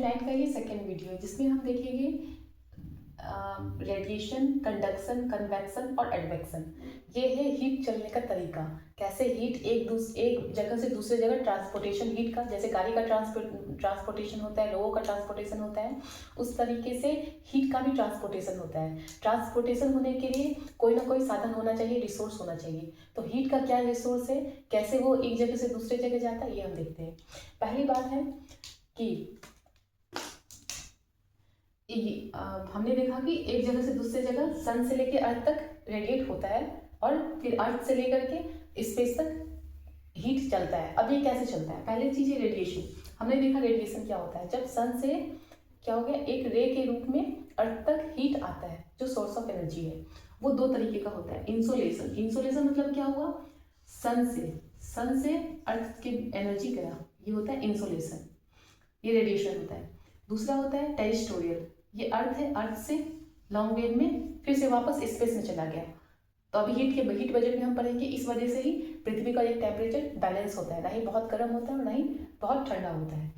Line का ये second video है जिसमें हम देखेंगे रेडिएशन, कंडक्शन, कन्वेक्शन और एडवेक्शन। ये है हीट चलने का तरीका, कैसे हीट एक जगह से दूसरे जगह ट्रांसपोर्टेशन हीट का, जैसे गाड़ी का ट्रांसपोर्टेशन होता है, लोगों का ट्रांसपोर्टेशन होता है, उस तरीके से हीट का भी ट्रांसपोर्टेशन होता है। ट्रांसपोर्टेशन होने के लिए कोई ना कोई साधन होना चाहिए, रिसोर्स होना चाहिए। तो हीट का क्या रिसोर्स है, कैसे वो एक जगह से दूसरे जगह जाता है, ये हम देखते हैं। पहली बात है कि हमने देखा कि एक जगह से दूसरे जगह सन से लेकर अर्थ तक रेडिएट होता है और फिर अर्थ से लेकर के स्पेस तक हीट चलता है। अब ये कैसे चलता है, पहली चीज है रेडिएशन। हमने देखा रेडिएशन क्या होता है, जब सन से क्या हो गया, एक रे के रूप में अर्थ तक हीट आता है, जो सोर्स ऑफ एनर्जी है। वो दो तरीके का होता है। इंसोलेशन, इंसोलेशन मतलब क्या हुआ, सन से अर्थ की एनर्जी गया, ये होता है इंसोलेशन, ये रेडिएशन होता है। दूसरा होता है टेरिस्टोरियल, ये अर्थ है, अर्थ से लॉन्ग वेव में फिर से वापस स्पेस में चला गया। तो अभी हीट बजट में हम पढ़ेंगे, इस वजह से ही पृथ्वी का एक टेम्परेचर बैलेंस होता है, ना ही बहुत गर्म होता है और ना ही बहुत ठंडा होता है।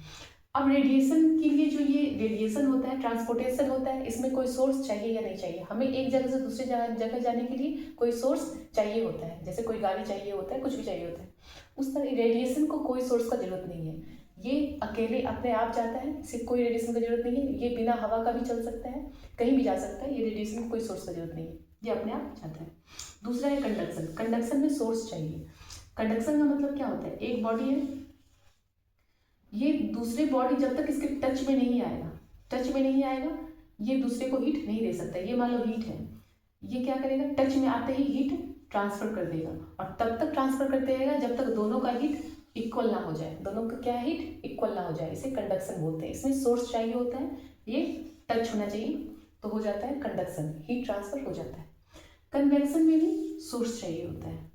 अब रेडिएशन के लिए जो ये रेडिएशन होता है, ट्रांसपोर्टेशन होता है, इसमें कोई सोर्स चाहिए या नहीं चाहिए। हमें एक जगह से दूसरी जगह जाने के लिए कोई सोर्स चाहिए होता है, जैसे कोई गाड़ी चाहिए होता है, कुछ भी चाहिए होता है। उस तरह रेडिएशन को कोई सोर्स का जरूरत नहीं है, ये अकेले अपने आप जाता है, सिर्फ कोई रेडिएशन की जरूरत नहीं है। ये बिना हवा का भी चल सकता है, कहीं भी जा सकता है, ये रेडिएशन को कोई सोर्स का जरूरत नहीं है, ये अपने आप जाता है। दूसरा है कंडक्शन, कंडक्शन में सोर्स चाहिए। कंडक्शन का मतलब क्या होता है, एक बॉडी है, ये दूसरी बॉडी जब तक इसके टच में नहीं आएगा, ये दूसरे को हीट नहीं दे सकता। ये मान लो हीट है, ये क्या करेगा, टच में आते ही हीट ट्रांसफर कर देगा, और तब तक ट्रांसफर करते रहेगा जब तक दोनों का हीट इक्वल ना हो जाए, दोनों का क्या हीट इक्वल ना हो जाए, इसे कंडक्शन बोलते हैं। इसमें सोर्स चाहिए होता है, ये टच होना चाहिए, तो हो जाता है कंडक्शन, हीट ट्रांसफर हो जाता है। कन्वेक्शन में भी सोर्स चाहिए होता है।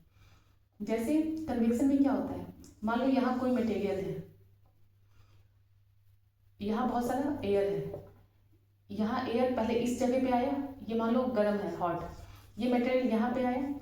जैसे कन्वेक्शन में क्या होता है, मान लो यहाँ कोई मटेरियल है, यहाँ बहुत सारा एयर है, यहाँ एयर पहले इस जगह पे आया, ये मान लो गर्म है, हॉट, ये मटेरियल यहाँ पे आया,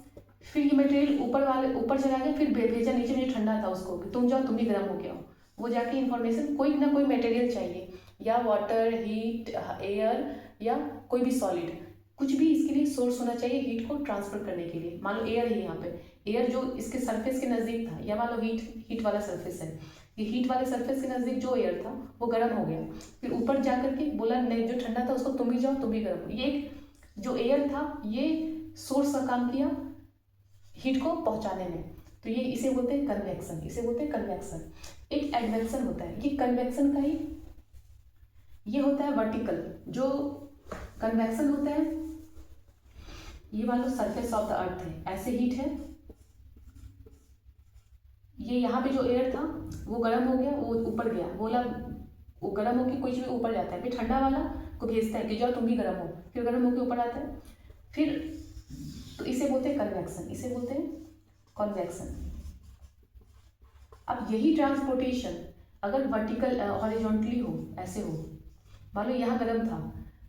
फिर ये मटेरियल ऊपर चला गया, फिर भेजा नीचे में ठंडा था उसको कि तुम जाओ, तुम भी गर्म हो गया हो। वो जाके इन्फॉर्मेशन, कोई ना कोई मटेरियल चाहिए, या वाटर, हीट, एयर, या कोई भी सॉलिड, कुछ भी इसके लिए सोर्स होना चाहिए हीट को ट्रांसफर करने के लिए। मान लो एयर है यहाँ पे, एयर जो इसके सरफेस के नज़दीक था, या मान लो हीट वाला सरफेस है, ये हीट वाले सरफेस के नज़दीक जो एयर था वो गर्म हो गया, फिर ऊपर जा करके बोला नहीं, जो ठंडा था उसको तुम भी जाओ, तुम भी गर्म हो। ये जो एयर था, ये सोर्स का काम किया हीट को पहुंचाने में, तो ये इसे बोलते हैं कन्वेक्शन, इसे बोलते हैं कन्वेक्शन। एक एडवेक्शन होता है, ये कन्वेक्शन का ही ये होता है वर्टिकल। जो कन्वेक्शन होता है, ये मान लो सरफेस ऑफ द अर्थ है, ऐसे हीट है, ये यहाँ पे जो एयर था वो गर्म हो गया, वो ऊपर गया, बोला वो गर्म होकर कोई चीज़ ऊपर जाता है, फिर ठंडा वाला को भेजता है कि जाओ तुम भी गर्म हो, फिर गर्म होकर ऊपर आता है, फिर तो इसे बोलते हैं कन्वेक्शन, इसे बोलते हैं कन्वेक्शन। अब यही ट्रांसपोर्टेशन अगर वर्टिकल हॉरिजॉन्टली हो, ऐसे हो, मान लो यहाँ गर्म था,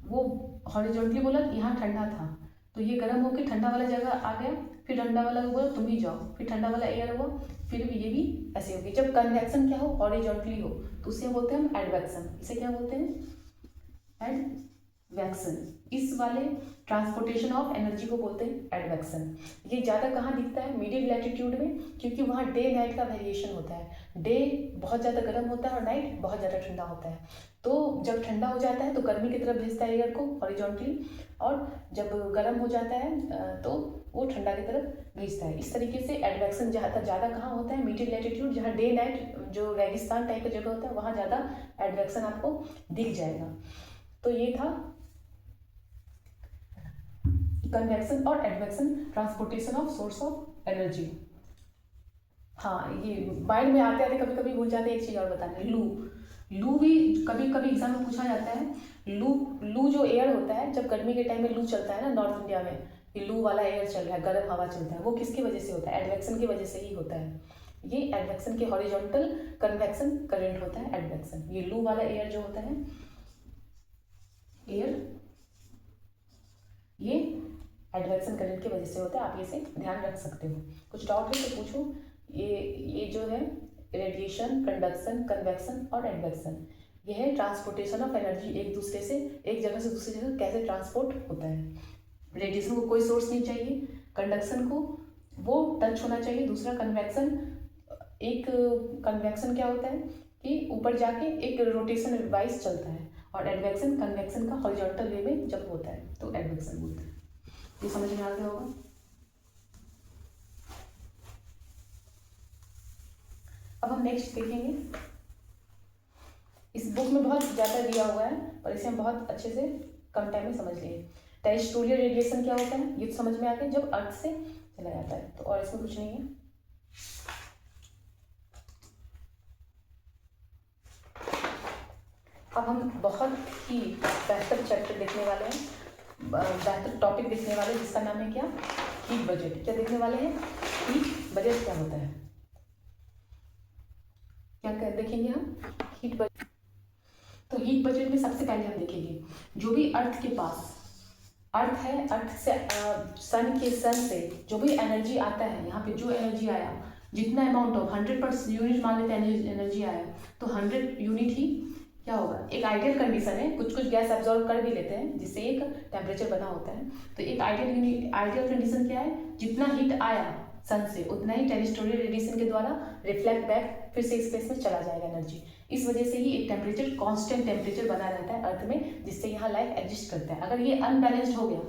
वो हॉरिजॉन्टली बोला यहाँ ठंडा था, तो ये गर्म होकर ठंडा वाला जगह आ गया, फिर ठंडा वाला को बोला तुम ही जाओ, फिर ठंडा वाला एयर हुआ, फिर ये भी ऐसे होगी। जब कन्वेक्शन क्या हो, हॉरिजॉन्टली हो, तो उसे बोलते हैं हम एडवेक्शन, इसे क्या बोलते हैं, एडवेक्शन। इस वाले ट्रांसपोर्टेशन ऑफ एनर्जी को बोलते हैं एडवेक्शन। ये ज़्यादा कहाँ दिखता है, मिडिल लैटिट्यूड में, क्योंकि वहाँ डे नाइट का वेरिएशन होता है, डे बहुत ज़्यादा गर्म होता है और नाइट बहुत ज़्यादा ठंडा होता है। तो जब ठंडा हो जाता है तो गर्मी की तरफ भेजता है एयर को हॉरिजॉन्टली, और जब गर्म हो जाता है तो वो ठंडा की तरफ भेजता है। इस तरीके से एडवेक्शन ज़्यादा कहाँ होता है, मिडिल लैटिट्यूड, जहाँ डे नाइट जो रेगिस्तान टाइप का जगह होता है, वहाँ ज़्यादा एडवेक्शन आपको दिख जाएगा। तो ये था कन्वेक्शन और advection, transportation of source of energy. हाँ, ये माइंड में आते आते कभी कभी भूल जाते हैं। एक चीज़ और बताना, लू भी कभी कभी एग्जाम में पूछा जाता है। लू जो एयर होता है, जब गर्मी के टाइम में लू चलता है ना नॉर्थ इंडिया में, ये लू वाला एयर चल रहा है, गर्म हवा चलता है, वो किसकी वजह से होता है, एडवेक्शन की वजह से ही होता है। ये एडवेक्शन के हॉरिजॉन्टल कन्वेक्शन करंट होता है एडवेक्शन। ये लू वाला एयर जो होता है, एयर, ये एडवेक्शन करंट की वजह से होता है। आप इसे ध्यान रख सकते हो। कुछ डाउट है तो पूछो। ये जो है रेडिएशन, कंडक्शन, कन्वेक्शन और एडवेक्शन, यह है ट्रांसपोर्टेशन ऑफ एनर्जी, एक दूसरे से एक जगह से दूसरी जगह कैसे ट्रांसपोर्ट होता है। रेडिएशन को कोई सोर्स नहीं चाहिए, कंडक्शन को वो टच होना चाहिए। दूसरा कन्वेक्शन, एक कन्वेक्शन क्या होता है कि ऊपर जाके एक रोटेशन वाइज चलता है, और एडवेक्शन कन्वेक्शन का हॉरिजॉन्टल वे में जब होता है तो एडवेक्शन बोलते हैं। ये समझ में आ गया होगा। अब हम नेक्स्ट देखेंगे। इस बुक में बहुत ज़्यादा दिया हुआ है और इसे हम बहुत अच्छे से कम टाइम में समझ लिए। टेरेस्ट्रियल रेडिएशन क्या होता है ये तो समझ में आ गया, जब अर्थ से चला जाता है, तो और इसमें कुछ नहीं है। अब हम बहुत ही बेहतर चैप्टर देखने वाले हैं, बेहतर टॉपिक देखने वाले हैं, जिसका नाम है क्या, हीट बजट। क्या देखने वाले हैं, हीट बजट क्या होता है, क्या देखेंगे हम, हीट बजट। तो हीट बजट में सबसे पहले हम देखेंगे जो भी अर्थ के पास, अर्थ है, अर्थ से सन से जो भी एनर्जी आता है, यहाँ पे जो एनर्जी आया, जितना अमाउंट ऑफ 100% यूनिट मान लेते हैं एनर्जी आया, तो 100 यूनिट ही क्या होगा, एक आइडियल कंडीशन है, कुछ कुछ गैस एब्जॉर्ब कर भी लेते हैं जिससे एक टेम्परेचर बना होता है। तो एक आइडियल कंडीशन क्या है, जितना हीट आया सन से उतना ही टेरेस्ट्रियल रेडिएशन के द्वारा रिफ्लेक्ट बैक फिर से स्पेस में चला जाएगा एनर्जी। इस वजह से ही एक टेम्परेचर कांस्टेंट टेम्परेचर बना रहता है अर्थ में, जिससे यहाँ लाइफ एग्जिस्ट करता है। अगर ये अनबैलेंस्ड हो गया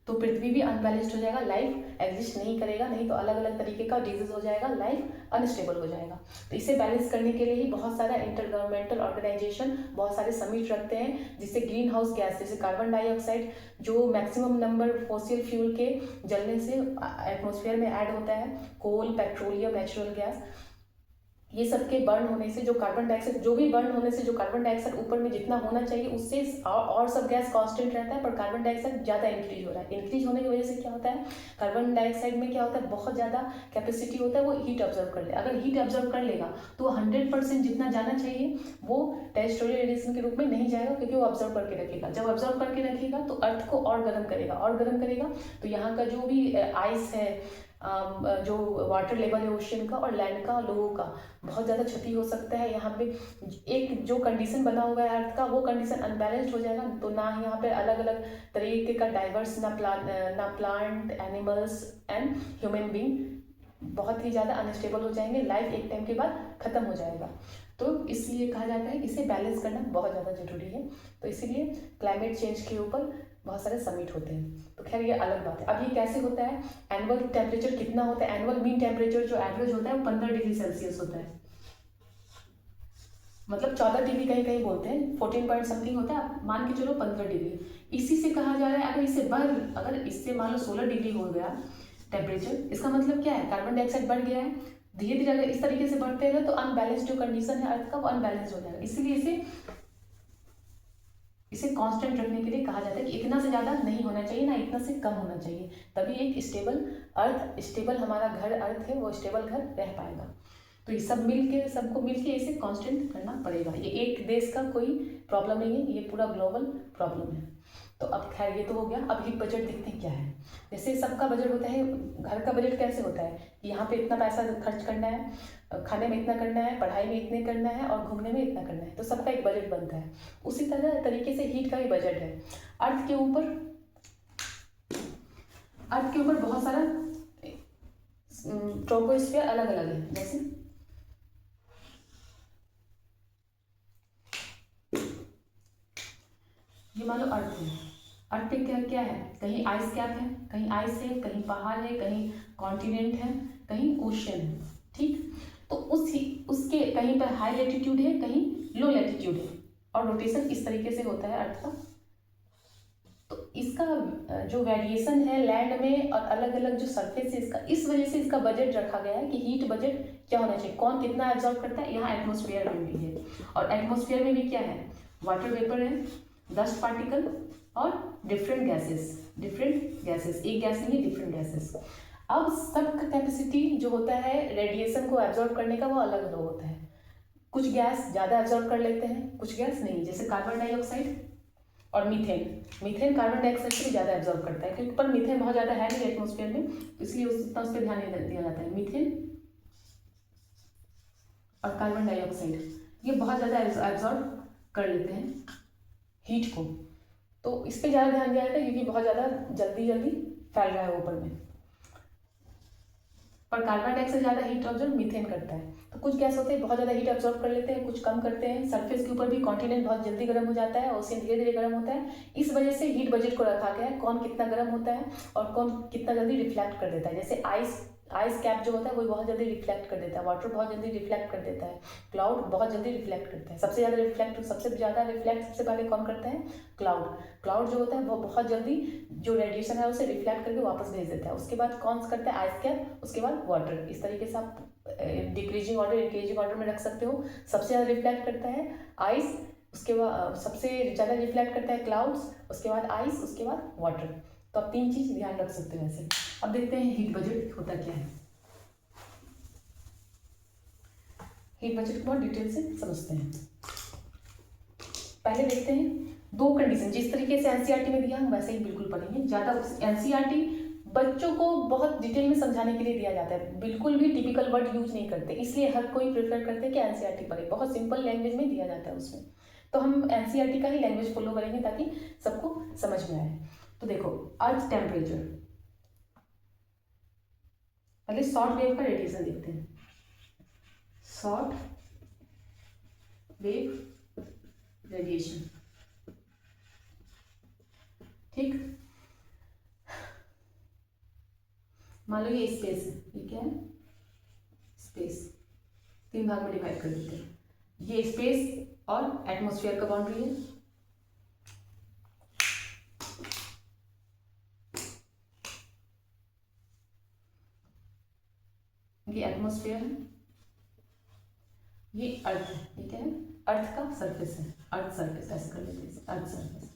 तो पृथ्वी भी अनबैलेंस्ड हो जाएगा, लाइफ एग्जिस्ट नहीं करेगा, नहीं तो अलग अलग तरीके का डिजीज हो जाएगा, लाइफ अनस्टेबल हो जाएगा। तो इसे बैलेंस करने के लिए ही बहुत सारा इंटर गवर्नमेंटल ऑर्गेनाइजेशन बहुत सारे समिट रखते हैं, जिससे ग्रीन हाउस गैस जैसे कार्बन डाइऑक्साइड जो मैक्सिमम नंबर फॉसिल फ्यूल के जलने से एटमॉस्फेयर में ऐड होता है, कोल, पेट्रोलियम, नेचुरल गैस, ये सब के बर्न होने से जो कार्बन डाइऑक्साइड, जो भी बर्न होने से जो कार्बन डाइऑक्साइड ऊपर में जितना होना चाहिए उससे और सब गैस कांस्टेंट रहता है, पर कार्बन डाइऑक्साइड ज़्यादा इंक्रीज हो रहा है। इंक्रीज होने की वजह से क्या होता है, कार्बन डाइऑक्साइड में क्या होता है, बहुत ज़्यादा कैपेसिटी होता है, वो हीट ऑब्जर्व कर ले। अगर हीट ऑब्जर्व कर लेगा तो 100% जितना जाना चाहिए वो टेरेस्ट्रियल रेडिएशन के रूप में नहीं जाएगा, क्योंकि वो ऑब्जर्व करके रखेगा। जब ऑब्जर्व करके रखेगा तो अर्थ को और गर्म करेगा, और गर्म करेगा तो यहाँ का जो भी आइस है, जो वाटर लेवल है ओशियन का और लैंड का, लोगों का बहुत ज़्यादा क्षति हो सकता है। यहाँ पे एक जो कंडीशन बना हुआ है अर्थ का, वो कंडीशन अनबैलेंस्ड हो जाएगा, तो ना यहाँ पे अलग अलग तरीके का डाइवर्स, ना plant, animals and human being बहुत ही ज़्यादा अनस्टेबल हो जाएंगे, लाइफ एक टाइम के बाद ख़त्म हो जाएगा। तो इसलिए कहा जाता है इसे बैलेंस करना बहुत ज़्यादा जरूरी है। तो इसीलिए क्लाइमेट चेंज के ऊपर बहुत सारे समिट होते हैं। तो खैर ये अलग बात है। अब ये कैसे होता है, एनुअल टेम्परेचर कितना होता है, एनुअल मीन टेम्परेचर जो एवरेज होता है वो 15 डिग्री सेल्सियस होता है, मतलब 14 डिग्री कहीं कहीं बोलते हैं, 14 पॉइंट समथिंग होता है, मान के चलो 15 डिग्री। इसी से कहा जा रहा है अगर इससे मान लो 16 डिग्री हो गया टेम्परेचर, इसका मतलब क्या है, कार्बन डाइऑक्साइड बढ़ गया है। धीरे धीरे अगर इस तरीके से बढ़ते रहे तो अनबैलेंस जो कंडीशन है अर्थ का वो अनबैलेंस हो जाएगा। इसीलिए इसे कांस्टेंट रखने के लिए कहा जाता है कि इतना से ज़्यादा नहीं होना चाहिए, ना इतना से कम होना चाहिए, तभी एक स्टेबल अर्थ, स्टेबल हमारा घर अर्थ है वो स्टेबल घर रह पाएगा। तो ये सब सबको मिलके इसे कांस्टेंट करना पड़ेगा। ये एक देश का कोई प्रॉब्लम नहीं है, ये पूरा ग्लोबल प्रॉब्लम है। तो अब खैर ये तो हो गया। अब हीट बजट देखते हैं क्या है। जैसे सबका बजट होता है, घर का बजट कैसे होता है कि यहाँ पे इतना पैसा खर्च करना है, खाने में इतना करना है, पढ़ाई में इतने करना है और घूमने में इतना करना है, तो सबका एक बजट बनता है। उसी तरह तरीके से हीट का भी बजट है। अर्थ के ऊपर बहुत सारा ट्रोपोस्फीयर अलग अलग है। जैसे ये मान लो अर्थ है, अर्थ पे क्या क्या है, कहीं आइस कैप है, कहीं आइस है, कहीं पहाड़ है, कहीं कॉन्टिनेंट है, कहीं ओशन है, ठीक। तो उसके कहीं पर हाई लेटीट्यूड है, कहीं लो लेटीट्यूड है, और रोटेशन इस तरीके से होता है अर्थ का। तो इसका जो वेरिएशन है लैंड में और अलग अलग जो सरफेस है इसका, इस वजह से इसका बजट रखा गया है कि हीट बजट क्या होना चाहिए, कौन कितना एब्जॉर्ब करता है। यहाँ एटमॉस्फेयर में भी है, और एटमॉस्फेयर में भी क्या है, वाटर वेपर है, डस्ट पार्टिकल और डिफरेंट गैसेस, एक गैस नहीं, डिफरेंट गैसेस। अब सबका कैपेसिटी जो होता है रेडिएशन को एब्जॉर्ब करने का वो अलग अलग होता है। कुछ गैस ज़्यादा एब्जॉर्ब कर लेते हैं, कुछ गैस नहीं, जैसे कार्बन डाइऑक्साइड और मीथेन कार्बन डाइऑक्साइड से भी ज़्यादा एब्जॉर्ब करता है, क्योंकि पर मीथेन बहुत ज़्यादा है नहीं एटमॉस्फेयर में, इसलिए उतना उस पर ध्यान नहीं दिया जाता है। मीथेन और कार्बन डाइऑक्साइड ये बहुत ज़्यादा एब्जॉर्ब कर लेते हैं हीट को। तो इस पर ज़्यादा ध्यान दिया जाता है क्योंकि बहुत ज़्यादा जल्दी जल्दी फैल रहा है ऊपर में। पर कार्बन डाइऑक्साइड ज़्यादा हीट ऑब्जर्व मीथेन करता है। तो कुछ गैस होते हैं बहुत ज़्यादा हीट ऑब्जर्व कर लेते हैं, कुछ कम करते हैं। सरफेस के ऊपर भी कॉन्टिनेंट बहुत जल्दी गर्म हो जाता है, ओशियन धीरे धीरे गर्म होता है। इस वजह से हीट बजट को रखा गया है, कौन कितना गर्म होता है और कौन कितना जल्दी रिफ्लेक्ट कर देता है। जैसे आइस कैप जो होता है वो बहुत जल्दी रिफ्लेक्ट कर देता है, वाटर बहुत जल्दी रिफ्लेक्ट कर देता है, क्लाउड बहुत जल्दी रिफ्लेक्ट करता है। सबसे ज़्यादा रिफ्लेक्ट सबसे पहले कौन करता है? क्लाउड जो होता है वो बहुत जल्दी जो रेडिएशन है उसे रिफ्लेक्ट करके वापस भेज देता है। उसके बाद कौन करता है? आइस कैप, उसके बाद वाटर। इस तरीके से आप डिक्रीजिंग ऑर्डर इंक्रीजिंग ऑर्डर में रख सकते हो। सबसे ज़्यादा रिफ्लेक्ट करता है आइस, उसके बाद सबसे ज़्यादा रिफ्लेक्ट करता है क्लाउड्स, उसके बाद आइस, उसके बाद वाटर। तो आप 3 चीज़ ध्यान रख सकते हो ऐसे। अब देखते हैं हीट बजट होता क्या है। हीट बजट को बहुत डिटेल से समझते हैं। पहले देखते हैं 2 कंडीशन। जिस तरीके से एनसीईआरटी में दिया हम वैसे ही बिल्कुल पढ़ेंगे। ज़्यादा एनसीईआरटी बच्चों को बहुत डिटेल में समझाने के लिए दिया जाता है, बिल्कुल भी टिपिकल वर्ड यूज नहीं करते, इसलिए हर कोई प्रेफर करते हैं कि एनसीईआरटी पढ़े। बहुत सिंपल लैंग्वेज में दिया जाता है उसमें, तो हम एनसीईआरटी का ही लैंग्वेज फॉलो करेंगे ताकि सबको समझ में आए। तो देखो, अर्थ टेम्परेचर, पहले शॉर्ट वेव का रेडिएशन देखते हैं। शॉर्ट वेव रेडिएशन, ठीक। मान लो ये स्पेस है, ये क्या है? स्पेस। 3 भाग में डिवाइड कर देते हैं। ये स्पेस और एटमॉस्फेयर का बाउंड्री है। ये एटमॉस्फेयर है, ये अर्थ है। ये क्या है? अर्थ का सरफेस है, अर्थ सरफेस ऐसे कर लेते हैं, अर्थ सरफेस।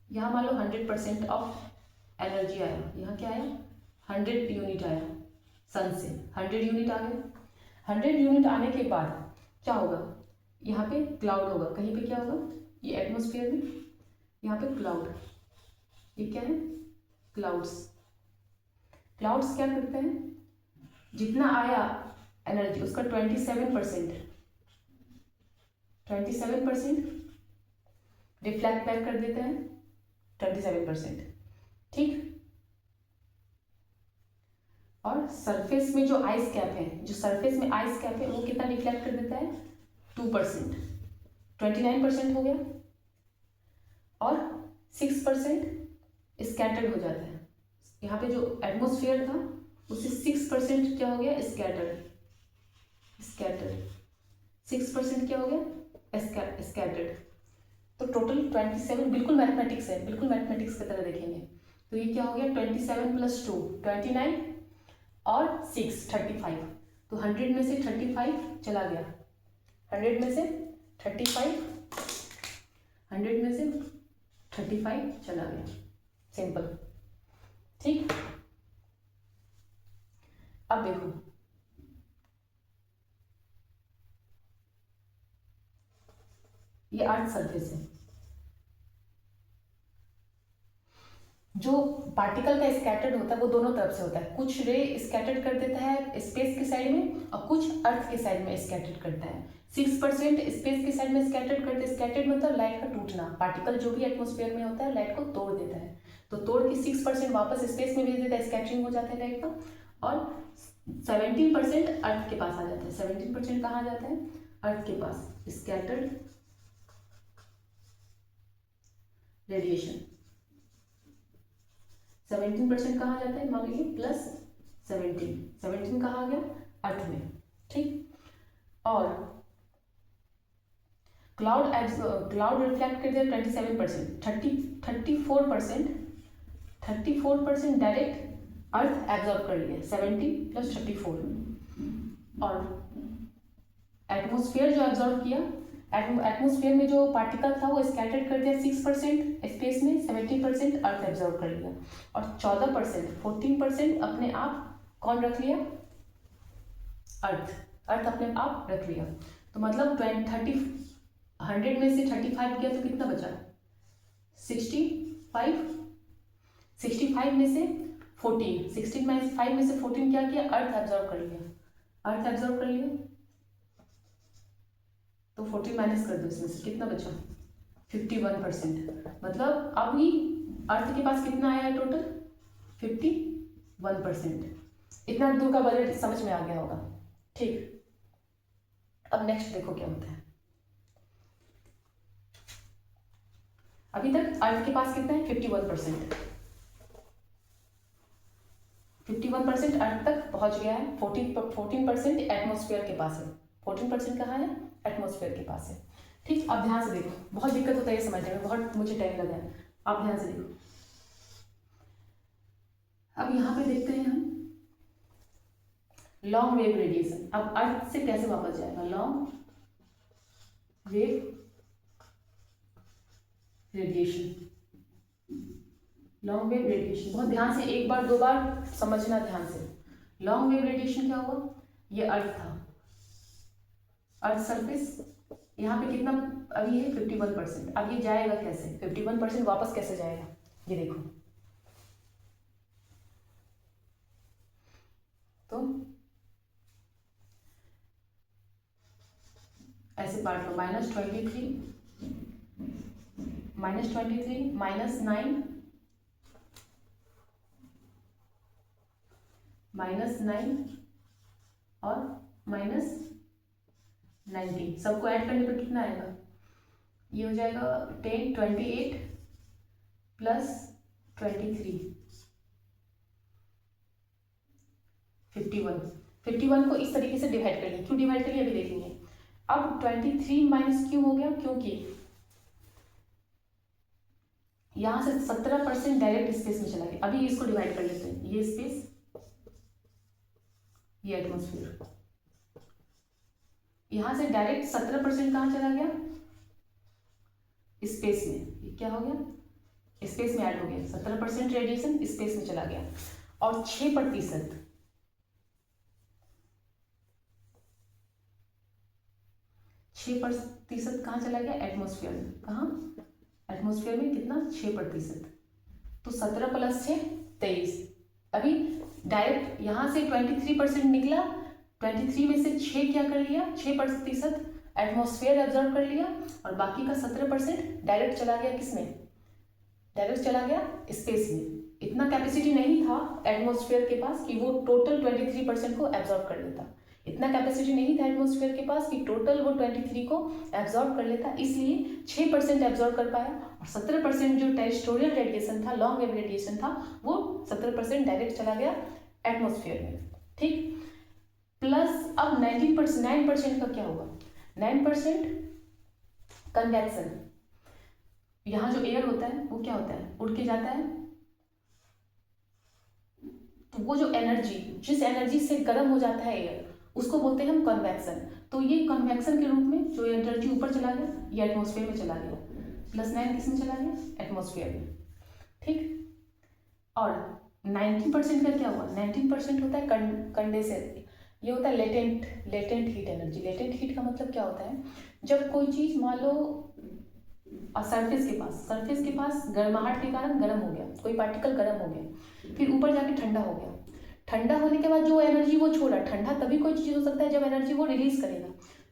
यहाँ मान लो 100% ऑफ एनर्जी आया, यहाँ क्या आया? 100 यूनिट आया सन से, 100 यूनिट आ गया। 100 यूनिट आने के बाद क्या होगा? यहाँ पे क्लाउड होगा, कहीं पे क्या होगा? ये एटमॉस्फेयर में, यहाँ पे क्लाउड। ये क्या है? क्लाउड्स। क्लाउड्स क्या करते हैं? जितना आया एनर्जी उसका 27% रिफ्लेक्ट बैक कर देते हैं, 27%, ठीक। और सरफेस में जो आइस कैप है, वो कितना रिफ्लेक्ट कर देता है? 2%, 29% हो गया। और 6% स्कैटर्ड हो जाता है। यहाँ पे जो एटमॉस्फेयर था उससे 6% क्या हो गया? स्कैटर्ड। 6% क्या हो गया? स्कैटर्ड। तो टोटल 27, बिल्कुल मैथमेटिक्स है, बिल्कुल मैथमेटिक्स की तरह देखेंगे। तो ये क्या हो गया? 27 + 2 29 और 6 35। तो 100 में से 35 चला गया, 100 में से 35 चला गया। सिंपल, ठीक। अब देखो, ये अर्थ सरफेस है। जो पार्टिकल का स्कैटर्ड होता है वो दोनों तरफ से होता है। कुछ रे स्कैटर्ड कर देता है स्पेस के साइड में और कुछ अर्थ के साइड में स्कैटर्ड करता है। 6% स्पेस के साइड में स्कैटर्ड करते हैं। स्कैटर्ड मतलब लाइट का टूटना। पार्टिकल जो भी एटमॉस्फेयर में होता है लाइट को तोड़ देता है, तो तोड़ के 6% वापस स्पेस में भेज देता है, स्कैटरिंग हो जाता है लाइट का। और 17% अर्थ के पास आ जाता है। 17% कहाँ आ जाता है? अर्थ के पास, स्कैटर्ड रेडिएशन। 17% कहाँ आ जाता है? मान लीजिए +17 कहाँ आ गया? अर्थ में, ठीक। और क्लाउड रिफ्लेक्ट कर दिया 27%, 34% डायरेक्ट अर्थ एब्जॉर्ब कर लिया, 70 + 34। और एटमॉस्फेयर जो एब्जॉर्ब किया, एटमॉस्फेयर में जो पार्टिकल था वो स्कैटर्ड कर दिया 6% स्पेस में, 70% अर्थ एब्जॉर्ब कर लिया। और 14% अपने आप कौन रख लिया? अर्थ अपने आप रख लिया। तो मतलब 100 में से 35 गया तो कितना बचा? 65 में से 14, 65 में से 14 क्या किया? अर्थ एब्जॉर्ब कर लिया। तो 14 माइनस कर दो इसमें से, कितना बचा 51%। मतलब अभी अर्थ के पास कितना आया है टोटल 51%। इतना दूर का बजट समझ में आ गया होगा। ठीक, अब नेक्स्ट देखो क्या होता है। अभी तक अर्थ के पास कितना है 51%। 51% अर्थ तक पहुंच गया है। 14% एटमॉस्फेयर के पास है। 14% कहाँ है, एटमॉस्फेयर के पास है। ठीक, अब ध्यान से देखो, बहुत दिक्कत होता है ये समझने में, बहुत मुझे टाइम लगा है। आप ध्यान से देखो, अब यहाँ पे देखते हैं हम लॉन्ग वेव रेडिएशन। अब अर्थ से कैसे वापस जाएगा, long wave radiation. Long wave radiation बहुत ध्यान से, एक बार दो बार समझना ध्यान से। लॉन्ग वेव रेडिएशन क्या हुआ, ये अर्थ था, अर्थ सरफेस, यहाँ पे कितना अभी है 51%। अब ये जाएगा कैसे, 51% वापस कैसे जाएगा, ये देखो। तो ऐसे बांट लो, -23 -9 और -19, सबको ऐड करने पर कितना आएगा, ये हो जाएगा 10, 28 प्लस 23 51 को इस तरीके से डिवाइड करिए। क्यों डिवाइड करिए अभी देखेंगे। अब 23 माइनस क्यों हो गया, क्योंकि यहां से 17% डायरेक्ट स्पेस में चला गया। अभी इसको डिवाइड कर लेते हैं, ये स्पेस, ये एटमॉस्फेयर, यहां से डायरेक्ट 17% कहां चला गया, स्पेस में। ये क्या हो गया, स्पेस में ऐड हो गया। 17% रेडिएशन स्पेस में चला गया और 6% कहाँ चला गया, एटमॉस्फेयर में। कहाँ, एटमॉस्फेयर में कितना 6%। तो 17 + 6 23। अभी डायरेक्ट यहाँ से 23% निकला, 23 में से 6 क्या कर लिया, 6% एटमॉस्फेयर एब्जॉर्ब कर लिया और बाकी का 17% डायरेक्ट चला गया किसमें, डायरेक्ट चला गया स्पेस में। इतना कैपेसिटी नहीं था एटमॉस्फेयर के पास कि वो टोटल 23% को एब्जॉर्ब कर लेता। इतना कैपेसिटी नहीं था एटमॉस्फेयर के पास कि टोटल वो 23 को एब्जॉर्ब कर लेता, इसलिए 6% एब्जॉर्ब कर पाया और 17% जो टेरेस्ट्रियल रेडिएशन था, लॉन्ग वेव रेडिएशन था, वो 17% डायरेक्ट चला गया एटमॉस्फेयर में। ठीक, प्लस अब 9% का क्या होगा, 9% कन्वेक्शन। यहाँ जो एयर होता है वो क्या होता है, उड़ के जाता है, तो वो जो एनर्जी, जिस एनर्जी से गर्म हो जाता है एयर, उसको बोलते हैं हम कन्वेक्शन। तो ये कन्वेक्शन के रूप में जो एनर्जी ऊपर चला गया, ये एटमॉस्फेयर में चला गया। +9 किस में चला गया, एटमॉस्फेयर में। ठीक, और 19% का क्या हुआ, 19% होता है कंडेंसर। ये होता है latent heat energy. Latent heat का मतलब क्या होता है, जब कोई चीज मान लो सरफेस के पास गर्माहट के कारण गर्म हो गया, कोई पार्टिकल गर्म हो गया, फिर ऊपर जाके ठंडा हो गया। ठंडा होने के बाद जो एनर्जी वो छोड़ा, ठंडा तभी कोई चीज़ हो सकता है जब एनर्जी वो रिलीज करेगा।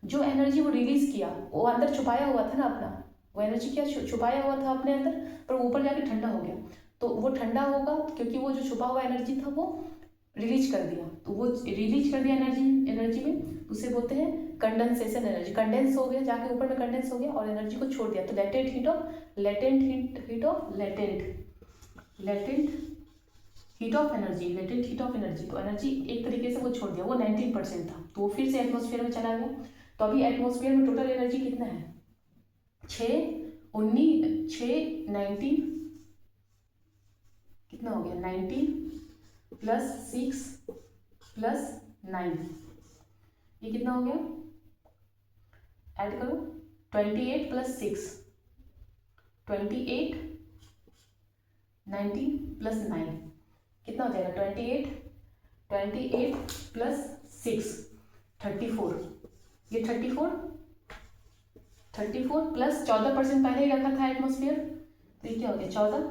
जो एनर्जी वो रिलीज किया वो अंदर छुपाया हुआ था ना अपना, वो एनर्जी क्या छुपाया हुआ था अपने अंदर, पर ऊपर जाके ठंडा हो गया। तो वो ठंडा होगा क्योंकि वो जो छुपा हुआ एनर्जी था वो रिलीज कर दिया। तो वो रिलीज कर दिया एनर्जी में, उसे बोलते हैं कंडेंसेशन एनर्जी। कंडेंस हो गया, जाके ऊपर में कंडेंस हो गया और एनर्जी को छोड़ दिया। तो लेटेंट हीट ऑफ एनर्जी। तो एनर्जी एक तरीके से वो छोड़ दिया, वो 19% था, तो वो फिर से एटमॉस्फेयर में चला गया। तो अभी एटमॉस्फेयर में टोटल एनर्जी कितना है, 19 कितना हो गया, 19 + 6 + 9, ये कितना हो गया, ऐड करो, 28 + 6, 28, 19 + 9 कितना हो जाएगा, 28 + 6 34। ये 34 प्लस 14% पहले ही रखा था एटमॉस्फेयर, तो ये क्या हो गया 14,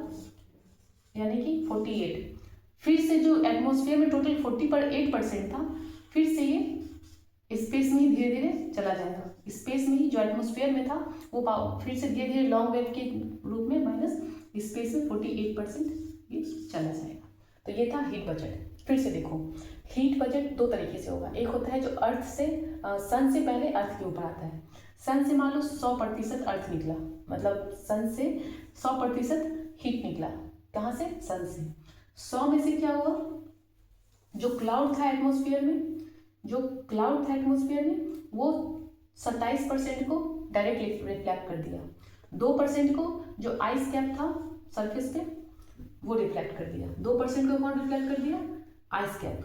यानी कि 48। फिर से जो एटमॉस्फेयर में टोटल 48% था, फिर से ये स्पेस में ही धीरे धीरे चला जाएगा। स्पेस में ही जो एटमोस्फेयर में था वो फिर से धीरे धीरे लॉन्ग वेव के रूप में माइनस स्पेस में 48% ये चला जाएगा। तो ये था हीट बजट। फिर से देखो, हीट बजट दो तरीके से होगा। एक होता है जो अर्थ से सन से पहले अर्थ के ऊपर आता है। सन से मान लो 100% अर्थ निकला, मतलब सन से 100% हीट निकला। कहाँ से? सन से। 100 में से क्या हुआ, जो क्लाउड था एटमोस्फियर में, वो 27% को डायरेक्ट रिफ्लेक्ट कर दिया। 2% को जो आइस कैप था सरफेस पे वो रिफ्लेक्ट कर दिया। 2% को कौन रिफ्लेक्ट कर दिया? Ice cap.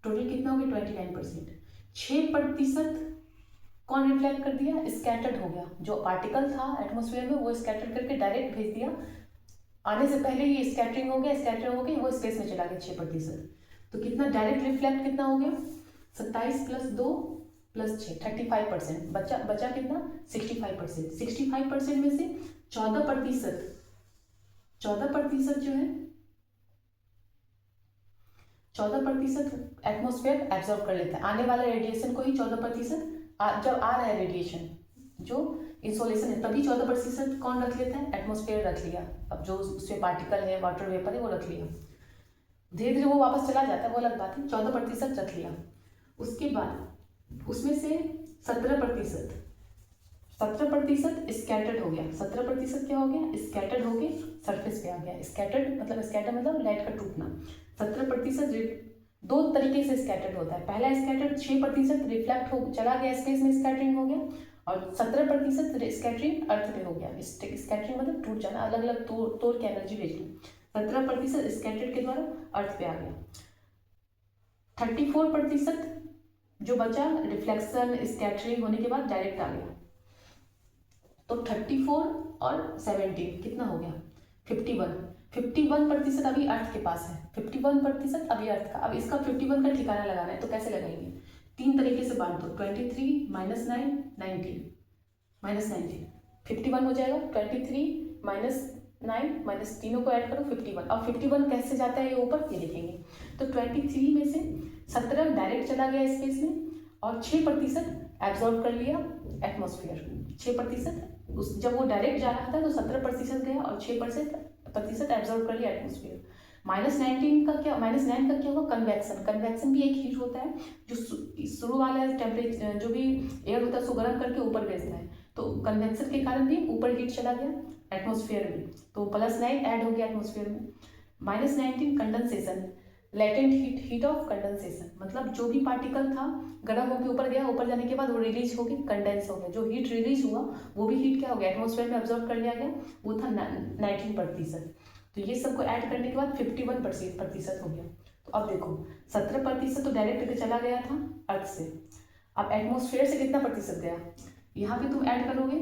टोटल कितना हो गया? 29%। 6% कौन रिफ्लेक्ट कर दिया? स्कैटर्ड हो गया। जो पार्टिकल था एटमोस्फेयर में वो स्कैटर करके डायरेक्ट भेज दिया, आने से पहले ही स्कैटरिंग हो गया, स्कैटर हो गई, वो स्पेस में चला गया 6%। तो कितना डायरेक्ट रिफ्लेक्ट कितना हो गया? 27 + 2 + 6 35%। बचा कितना? 65%। 65% में से 14% जो है 14% एटमोस्फेयर एब्जॉर्ब कर लेता है। आने वाले रेडिएशन को ही 14% जब आ रहा है रेडिएशन जो इंसोलेशन है तभी 14% कौन रख लेता है? एटमोस्फेयर रख लिया। अब जो उसमें पार्टिकल है, वाटर वेपर है, वो रख लिया। धीरे धीरे वो वापस चला जाता है, वो अलग बात है। 14% रख लिया। उसके बाद उसमें से 17% स्कैटर्ड हो गया। 17% क्या हो गया? स्कैटर्ड होके सरफेस पे आ गया। स्कैटर्ड मतलब लाइट का टूटना। 17% दो तरीके से स्कैटर्ड होता है। पहला स्कैटर्ड 6% रिफ्लेक्ट हो चला गया, स्पेस में स्कैटरिंग हो गया, और 17% स्कैटरिंग अर्थ पे हो गया। स्कैटरिंग मतलब टूट जाना, अलग अलग तोड़ के एनर्जी भेजना। 17% स्कैटर्ड के द्वारा अर्थ पे आ गया। 34% जो बचा रिफ्लेक्शन स्कैटरिंग होने के बाद डायरेक्ट आ गया। तो 34 और 17 कितना हो गया? 51% अभी अर्थ के पास है। 51% अभी अर्थ का। अब इसका 51 का ठिकाना लगाना है, तो कैसे लगाएंगे? 3 तरीके से बांट दो। 23 - 9 19 -19 51 हो जाएगा। 23 - 9 - तीनों को ऐड करो 51। अब 51 कैसे जाता है ये ऊपर, ये देखेंगे। तो 23 में से 17 डायरेक्ट चला गया स्पेस में और 6% एब्जॉर्ब कर लिया एटमोस्फियर। 6% जब वो डायरेक्ट जा रहा था तो 17% गया और 6% एब्जॉर्ब कर लिया एटमोस्फियर। -9 का क्या हुआ? कन्वेक्शन भी एक हीट होता है जो शुरू वाला टेम्परेचर जो भी एयर होता है उसको गर्म करके ऊपर भेजता है। तो कन्वेक्शन के कारण भी ऊपर हीट चला गया एटमोस्फियर में, तो +9 ऐड हो गया एटमोस्फियर में। -19 condensation, latent heat of condensation, मतलब जो भी पार्टिकल था गर्म होकर ऊपर गया, ऊपर जाने के बाद वो रिलीज होकर कंडेंस हो गया। जो हीट रिलीज हुआ वो भी हीट क्या हो गया? एटमोस्फेयर में ऑब्जर्व कर लिया गया, वो था 19%। तो ये सबको ऐड करने के बाद 51% हो गया। तो अब देखो 17% तो डायरेक्ट चला गया था अर्थ से। अब एटमोस्फेयर से कितना प्रतिशत गया? यहाँ पे तुम ऐड करोगे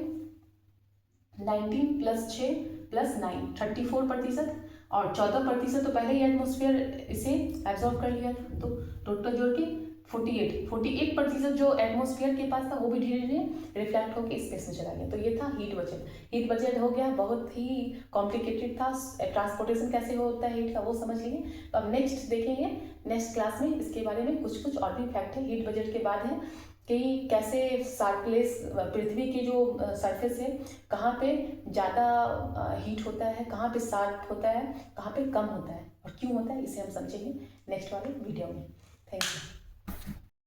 19 + 6 + 9 34%, और 14% तो पहले ही एटमोस्फेयर इसे एब्जॉर्ब कर लिया था। तो टोटल जोड़ के 48% जो एटमोस्फेयर के पास था वो भी धीरे धीरे रिफ्लेक्ट होकर स्पेस में चला गया। तो ये था हीट बजट। हीट बजट हो गया, बहुत ही कॉम्प्लिकेटेड था। ट्रांसपोर्टेशन कैसे होता है हीट का वो समझ लिए। तो अब नेक्स्ट देखेंगे, नेक्स्ट क्लास में इसके बारे में कुछ और भी फैक्ट है। हीट बजट के बाद है कि कैसे सरफेस, पृथ्वी की जो सरफेस है कहाँ पे ज़्यादा हीट होता है, कहाँ पे शार्प होता है, कहाँ पे कम होता है और क्यों होता है, इसे हम समझेंगे नेक्स्ट वाले वीडियो में। Thank you.